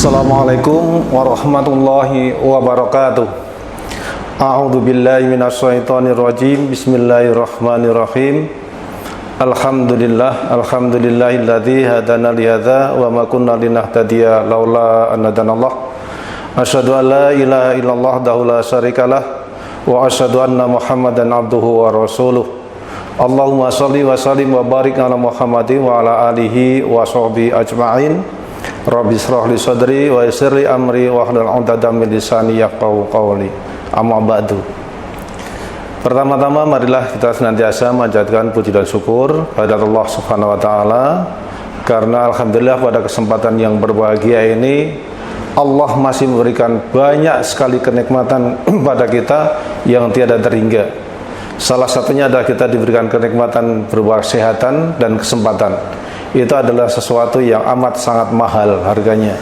Assalamualaikum warahmatullahi wabarakatuh. A'udzu billahi minasyaitonir rajim. Bismillahirrahmanirrahim. Alhamdulillahilladzi hadana li hadza wa ma kunna linahtadiya laula an hadanallah. Asyhadu an la ilaha illallah wahdahu la syarikalah wa asyhadu anna Muhammadan abduhu wa rasuluh. Allahumma shalli wa sallim wa barik ala Muhammadin wa ala alihi wa sahbihi ajma'in. Rabbi shrah li sadri wa yassir li amri wa hlul 'uqdatam min lisani yafqahu qawli. Amma ba'du. Pertama-tama marilah kita senantiasa manjatkan puji dan syukur pada Allah Subhanahu wa taala, karena alhamdulillah pada kesempatan yang berbahagia ini Allah masih memberikan banyak sekali kenikmatan pada kita yang tiada terhingga. Salah satunya adalah kita diberikan kenikmatan berupa kesehatan dan kesempatan. Itu adalah sesuatu yang amat sangat mahal harganya.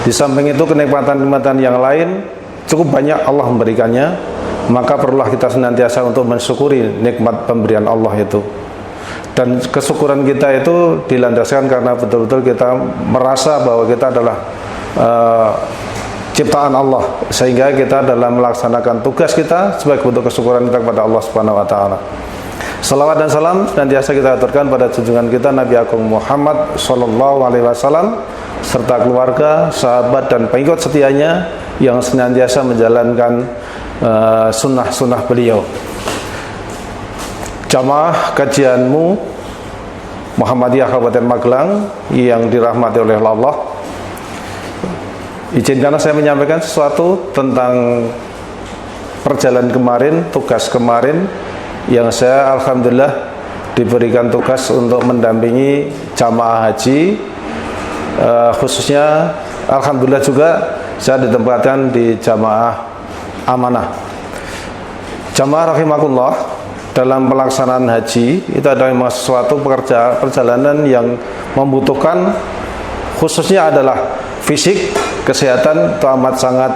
Di samping itu kenikmatan-kenikmatan yang lain cukup banyak Allah memberikannya, maka perlulah kita senantiasa untuk mensyukuri nikmat pemberian Allah itu. Dan kesyukuran kita itu dilandaskan karena betul-betul kita merasa bahwa kita adalah ciptaan Allah, sehingga kita dalam melaksanakan tugas kita sebagai bentuk kesyukuran kita kepada Allah Subhanahu wa taala. Salawat dan salam senantiasa kita aturkan pada junjungan kita Nabi Agung Muhammad sallallahu alaihi wasallam serta keluarga, sahabat dan pengikut setianya yang senantiasa menjalankan sunnah-sunnah beliau. Jamaah kajianmu Muhammadiyah Kabupaten Magelang yang dirahmati oleh Allah, izinkanlah saya menyampaikan sesuatu tentang perjalanan kemarin, tugas kemarin yang saya alhamdulillah diberikan tugas untuk mendampingi jamaah haji, khususnya alhamdulillah juga saya ditempatkan di jamaah amanah. Jamaah rahimakumullah, dalam pelaksanaan haji itu adalah suatu perjalanan yang membutuhkan, khususnya adalah fisik, kesehatan itu amat sangat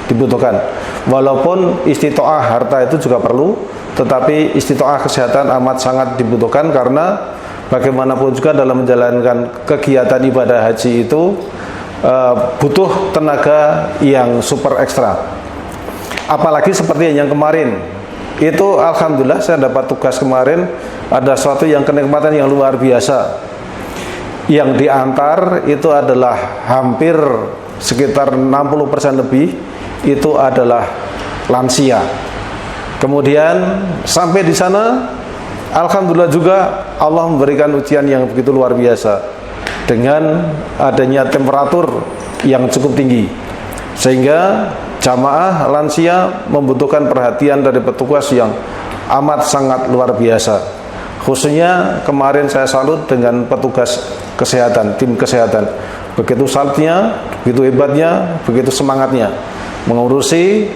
dibutuhkan. Walaupun istitoah harta itu juga perlu, tetapi istitoah kesehatan amat sangat dibutuhkan, karena bagaimanapun juga dalam menjalankan kegiatan ibadah haji itu butuh tenaga yang super ekstra. Apalagi seperti yang kemarin itu, alhamdulillah saya dapat tugas kemarin ada suatu yang kenikmatan yang luar biasa. Yang diantar itu adalah hampir sekitar 60% lebih itu adalah lansia. Kemudian sampai di sana alhamdulillah juga Allah memberikan ujian yang begitu luar biasa dengan adanya temperatur yang cukup tinggi, sehingga jamaah lansia membutuhkan perhatian dari petugas yang amat sangat luar biasa. Khususnya kemarin saya salut dengan petugas kesehatan, tim kesehatan. Begitu salutnya, begitu hebatnya, begitu semangatnya mengurusi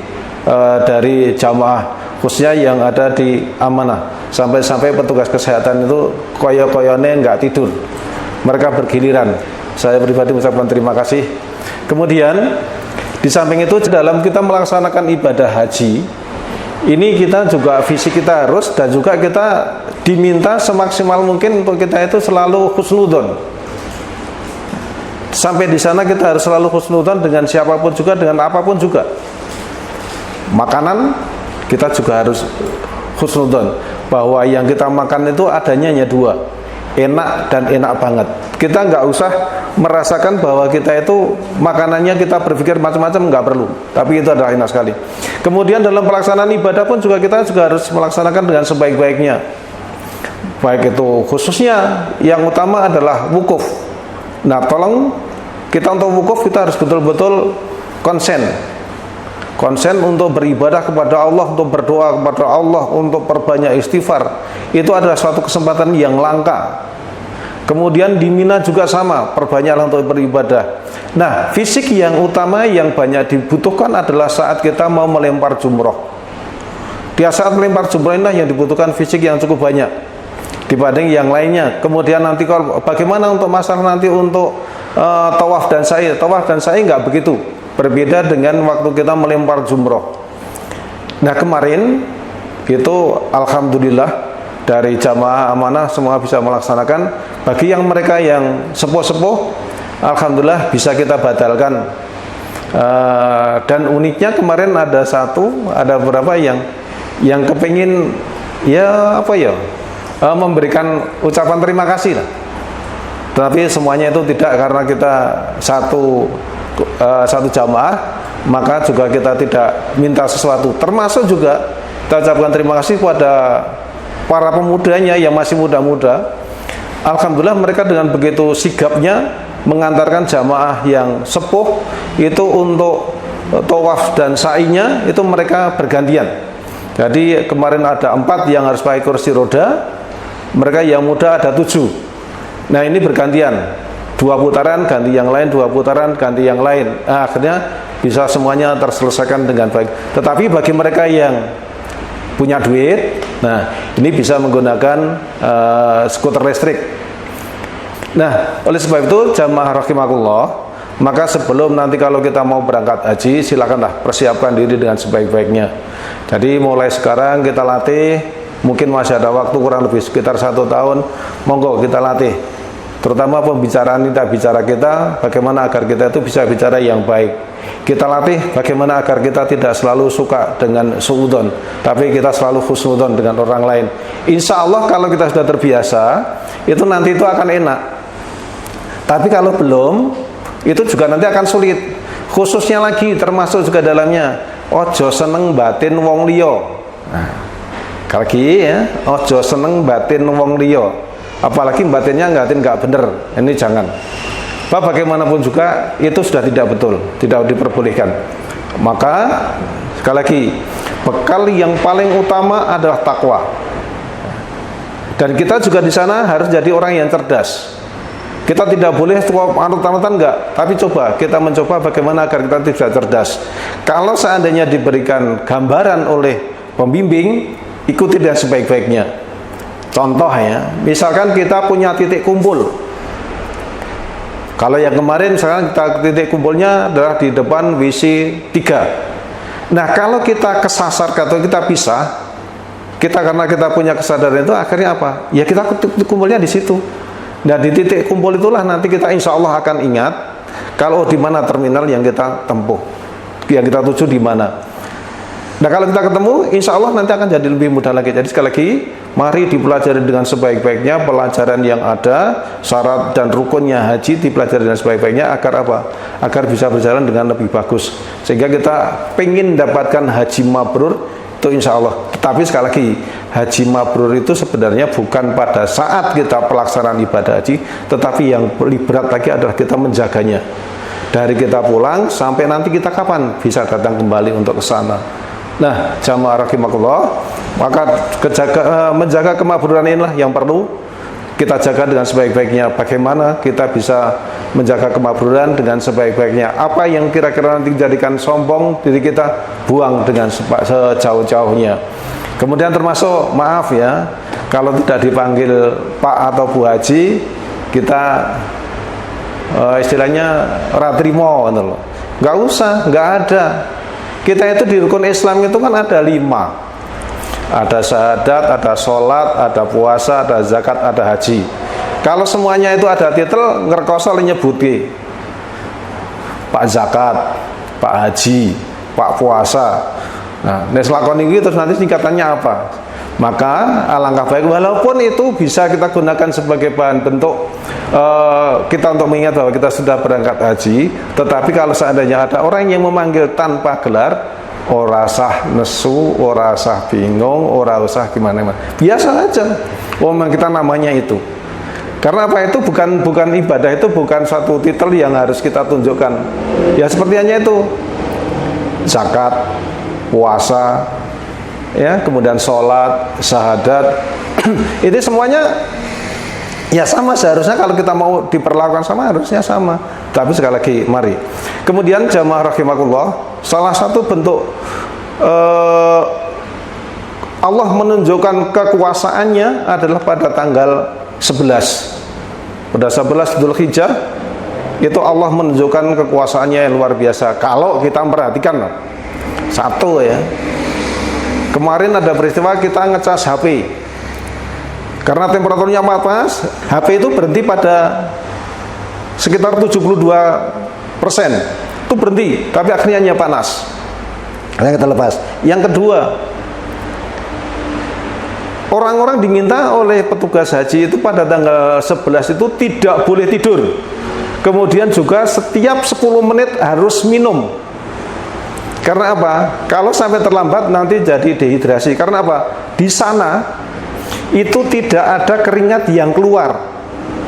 dari jamaah, khususnya yang ada di amanah. Sampai-sampai petugas kesehatan itu koyo-koyone nggak tidur, mereka bergiliran. Saya pribadi mengucapkan terima kasih. Kemudian di samping itu, dalam kita melaksanakan ibadah haji ini, kita juga fisik kita harus, dan juga kita diminta semaksimal mungkin untuk kita itu selalu husnudon. Sampai di sana kita harus selalu husnudon dengan siapapun juga, dengan apapun juga. Makanan kita juga harus husnudon, bahwa yang kita makan itu adanya hanya dua, enak dan enak banget. Kita nggak usah merasakan bahwa kita itu makanannya kita berpikir macam-macam, nggak perlu, tapi itu adalah enak sekali. Kemudian dalam pelaksanaan ibadah pun juga kita juga harus melaksanakan dengan sebaik-baiknya. Baik itu khususnya yang utama adalah wukuf. Nah, tolong kita untuk wukuf kita harus betul-betul konsen untuk beribadah kepada Allah, untuk berdoa kepada Allah, untuk perbanyak istighfar. Itu adalah suatu kesempatan yang langka. Kemudian di Mina juga sama, perbanyaklah untuk beribadah. Nah, fisik yang utama yang banyak dibutuhkan adalah saat kita mau melempar jumroh. Di saat melempar jumroh inilah yang dibutuhkan fisik yang cukup banyak dibanding yang lainnya. Kemudian nanti kalau bagaimana untuk masalah nanti untuk tawaf dan sa'i nggak begitu, berbeda dengan waktu kita melempar jumroh. Nah, kemarin itu alhamdulillah dari jamaah amanah semua bisa melaksanakan. Bagi yang mereka yang sepuh-sepuh alhamdulillah bisa kita batalkan. Dan uniknya kemarin ada beberapa yang kepingin memberikan ucapan terima kasih lah. Tetapi semuanya itu tidak, karena kita satu jamaah, maka juga kita tidak minta sesuatu. Termasuk juga kita ucapkan terima kasih kepada para pemudanya yang masih muda-muda. Alhamdulillah mereka dengan begitu sigapnya mengantarkan jamaah yang sepuh itu untuk tawaf dan sa'inya, itu mereka bergantian. Jadi kemarin ada 4 yang harus pakai kursi roda, mereka yang muda ada 7. Nah ini bergantian, 2 putaran ganti yang lain, 2 putaran ganti yang lain. Nah, akhirnya bisa semuanya terselesaikan dengan baik. Tetapi bagi mereka yang punya duit, nah ini bisa menggunakan skuter listrik. Nah, oleh sebab itu jamaah rahimakumullah, maka sebelum nanti kalau kita mau berangkat haji, silakanlah persiapkan diri dengan sebaik-baiknya. Jadi mulai sekarang kita latih, mungkin masih ada waktu kurang lebih sekitar 1 tahun, monggo kita latih. Terutama pembicaraan bicara kita, bagaimana agar kita itu bisa bicara yang baik. Kita latih bagaimana agar kita tidak selalu suka dengan suudzon, tapi kita selalu husnudzon dengan orang lain. Insya Allah kalau kita sudah terbiasa, itu nanti itu akan enak. Tapi kalau belum, itu juga nanti akan sulit. Khususnya lagi termasuk juga dalamnya ojo seneng batin wong liya. Nah, lagi ya, ojo seneng batin wong liya. Apalagi batinnya nggak bener. Ini jangan. Bagaimanapun juga itu sudah tidak betul, tidak diperbolehkan. Maka sekali lagi, bekal yang paling utama adalah takwa. Dan kita juga di sana harus jadi orang yang cerdas. Kita tidak boleh anut-anutan enggak, tapi kita mencoba bagaimana agar kita bisa cerdas. Kalau seandainya diberikan gambaran oleh pembimbing, ikuti dengan sebaik-baiknya. Contoh ya, misalkan kita punya titik kumpul. Kalau yang kemarin misalkan kita titik kumpulnya adalah di depan WC 3. Nah, kalau kita kesasar atau kita pisah, karena kita punya kesadaran itu akhirnya apa? Ya kita kumpulnya di situ. Nah di titik kumpul itulah nanti kita insya Allah akan ingat kalau di mana terminal yang kita tempuh, yang kita tuju di mana. Nah kalau kita ketemu, insya Allah nanti akan jadi lebih mudah lagi. Jadi sekali lagi, mari dipelajari dengan sebaik-baiknya pelajaran yang ada, syarat dan rukunnya haji dipelajari dengan sebaik-baiknya agar apa? Agar bisa berjalan dengan lebih bagus. Sehingga kita pengen dapatkan haji mabrur itu insya Allah. Tetapi sekali lagi, haji mabrur itu sebenarnya bukan pada saat kita pelaksanaan ibadah haji, tetapi yang lebih berat lagi adalah kita menjaganya. Dari kita pulang sampai nanti kita kapan bisa datang kembali untuk ke sana. Nah, jamaah rahimakumullah, maka menjaga kemabruran inilah yang perlu kita jaga dengan sebaik-baiknya. Bagaimana kita bisa menjaga kemabruran dengan sebaik-baiknya? Apa yang kira-kira nanti dijadikan sombong diri kita, buang dengan sejauh-jauhnya. Kemudian termasuk, maaf ya, kalau tidak dipanggil Pak atau Bu Haji, kita istilahnya ratrimo, nggak usah, nggak ada. Kita itu di rukun Islam itu kan ada 5. Ada syahadat, ada sholat, ada puasa, ada zakat, ada haji. Kalau semuanya itu ada titel, ngerkoso nyebuti Pak zakat, Pak haji, Pak puasa. Nah, neslakon ini terus nanti singkatannya apa? Maka alangkah baik, walaupun itu bisa kita gunakan sebagai bahan bentuk kita untuk mengingat bahwa kita sudah berangkat haji. Tetapi kalau seandainya ada orang yang memanggil tanpa gelar, ora sah nesu, ora sah bingung, ora usah gimana-mana, biasa aja. Memang kita namanya itu. Karena apa, itu bukan ibadah, itu bukan satu titel yang harus kita tunjukkan. Ya seperti hanya itu, zakat, puasa, ya, kemudian sholat, syahadat, itu semuanya ya sama seharusnya. Kalau kita mau diperlakukan sama, harusnya sama. Tapi sekali lagi, mari. Kemudian jamaah rahimakumullah, salah satu bentuk Allah menunjukkan kekuasaannya adalah pada tanggal 11. Pada 11 Dzulhijjah itu Allah menunjukkan kekuasaannya yang luar biasa. Kalau kita perhatikan, satu ya, kemarin ada peristiwa kita ngecas HP. Karena temperaturnya panas, HP itu berhenti pada sekitar 72%. Itu berhenti, tapi akhirnya panas. Akhirnya kita lepas. Yang kedua, orang-orang diminta oleh petugas haji itu pada tanggal 11 itu tidak boleh tidur. Kemudian juga setiap 10 menit harus minum. Karena apa? Kalau sampai terlambat nanti jadi dehidrasi. Karena apa? Di sana itu tidak ada keringat yang keluar.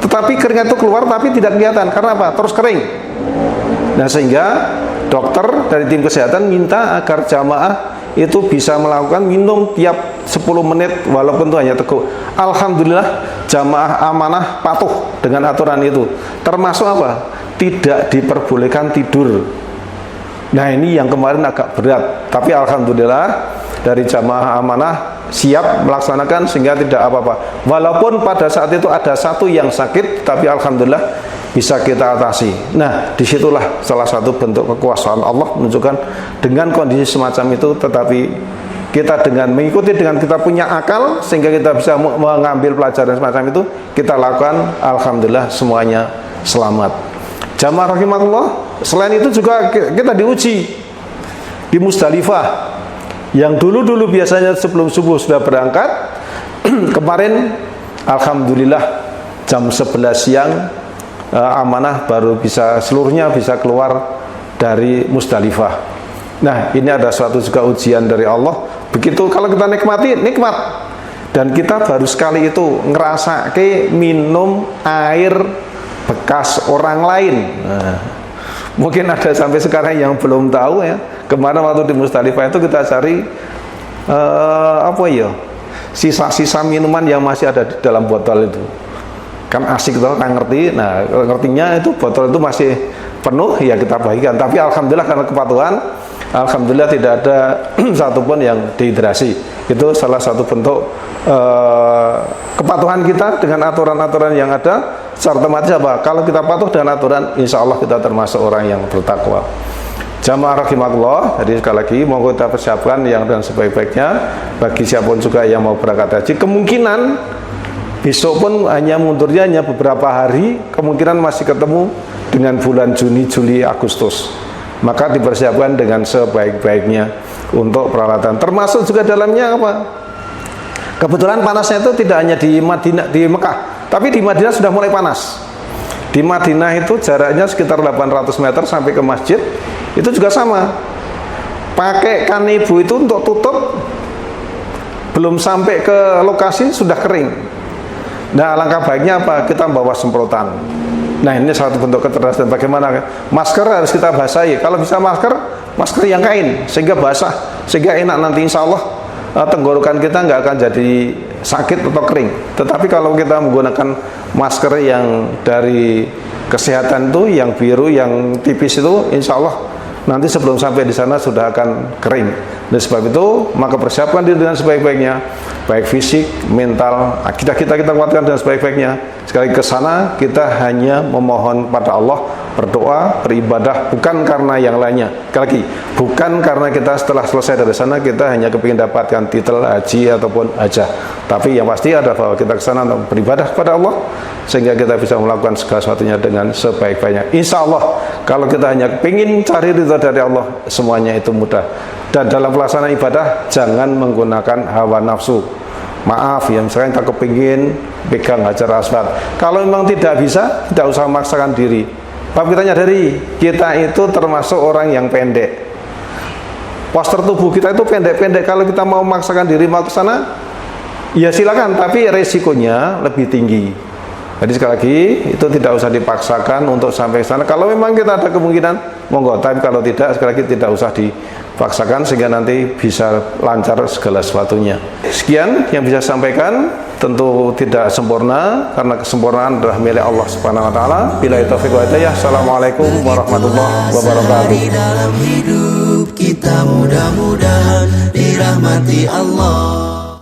Tetapi keringat itu keluar tapi tidak kelihatan. Karena apa? Terus kering. Nah, sehingga dokter dari tim kesehatan minta agar jamaah itu bisa melakukan minum tiap 10 menit walaupun itu hanya teguk. Alhamdulillah jamaah amanah patuh dengan aturan itu. Termasuk apa? Tidak diperbolehkan tidur. Nah, ini yang kemarin agak berat, tapi alhamdulillah dari jamaah amanah siap melaksanakan sehingga tidak apa-apa. Walaupun pada saat itu ada satu yang sakit, tapi alhamdulillah bisa kita atasi. Nah, disitulah salah satu bentuk kekuasaan Allah menunjukkan dengan kondisi semacam itu, tetapi kita dengan mengikuti, dengan kita punya akal sehingga kita bisa mengambil pelajaran semacam itu, kita lakukan, alhamdulillah semuanya selamat. Jamaah rahimahullah, selain itu juga kita diuji di Musdalifah. Yang dulu-dulu biasanya sebelum subuh sudah berangkat, kemarin alhamdulillah jam 11 siang amanah baru bisa seluruhnya bisa keluar dari Musdalifah. Nah, ini ada suatu juga ujian dari Allah. Begitu kalau kita nikmati, nikmat. Dan kita baru sekali itu ngerasa ke minum air bekas orang lain. Nah, mungkin ada sampai sekarang yang belum tahu ya. Kemarin waktu di Musdalifah itu kita cari sisa-sisa minuman yang masih ada di dalam botol itu. Kan asik tuh, kan ngerti. Nah, ngertinya itu botol itu masih penuh, ya kita bagikan. Tapi alhamdulillah karena kepatuhan, alhamdulillah tidak ada satupun yang dehidrasi. Itu salah satu bentuk kepatuhan kita dengan aturan-aturan yang ada. Secara otomatis apa? Kalau kita patuh dengan aturan, insya Allah kita termasuk orang yang bertakwa. Jamaah rahimakumullah, jadi sekali lagi mau kita persiapkan yang dengan sebaik-baiknya. Bagi siapapun juga yang mau berangkat haji, kemungkinan besok pun hanya mundurnya hanya beberapa hari, kemungkinan masih ketemu dengan bulan Juni, Juli, Agustus. Maka dipersiapkan dengan sebaik-baiknya untuk peralatan. Termasuk juga dalamnya apa? Kebetulan panasnya itu tidak hanya di Madinah, di Mekah, tapi di Madinah sudah mulai panas. Di Madinah itu jaraknya sekitar 800 meter sampai ke masjid. Itu juga sama. Pakai kanibu itu untuk tutup, belum sampai ke lokasi sudah kering. Nah, alangkah baiknya apa? Kita bawa semprotan. Nah, ini satu bentuk kecerdasan. Bagaimana? Masker harus kita basahi. Kalau bisa masker yang kain, sehingga basah, sehingga enak nanti insya Allah tenggorokan kita nggak akan jadi sakit atau kering. Tetapi kalau kita menggunakan masker yang dari kesehatan itu, yang biru, yang tipis itu, insya Allah nanti sebelum sampai di sana sudah akan kering. Dan sebab itu maka persiapkan diri dengan sebaik-baiknya, baik fisik, mental, akidah kita kuatkan dengan sebaik-baiknya. Sekali ke sana kita hanya memohon pada Allah, berdoa, beribadah, bukan karena yang lainnya. Sekali lagi, bukan karena kita setelah selesai dari sana kita hanya kepingin dapatkan titel haji ataupun hajah. Tapi yang pasti adalah bahwa kita ke sana untuk beribadah kepada Allah sehingga kita bisa melakukan segala sesuatunya dengan sebaik-baiknya. Insya Allah kalau kita hanya kepingin cari ridha dari Allah, semuanya itu mudah. Dan dalam pelaksanaan ibadah jangan menggunakan hawa nafsu. Maaf ya, misalnya kita kepingin pegang hajar aswad, kalau memang tidak bisa, tidak usah memaksakan diri. Tapi kita nyadari kita itu termasuk orang yang pendek, postur tubuh kita itu pendek-pendek. Kalau kita mau memaksakan diri mau ke sana, ya silakan, tapi resikonya lebih tinggi. Jadi sekali lagi itu tidak usah dipaksakan untuk sampai ke sana. Kalau memang kita ada kemungkinan, monggo. Tapi kalau tidak, sekali lagi tidak usah dipaksakan sehingga nanti bisa lancar segala sesuatunya. Sekian yang bisa saya sampaikan. Tentu tidak sempurna karena kesempurnaan adalah milik Allah Subhanahu wa taala. Billahi taufiq wa hidayah. Assalamualaikum warahmatullahi wabarakatuh. Di dalam hidup kita mudah-mudahan dirahmati Allah.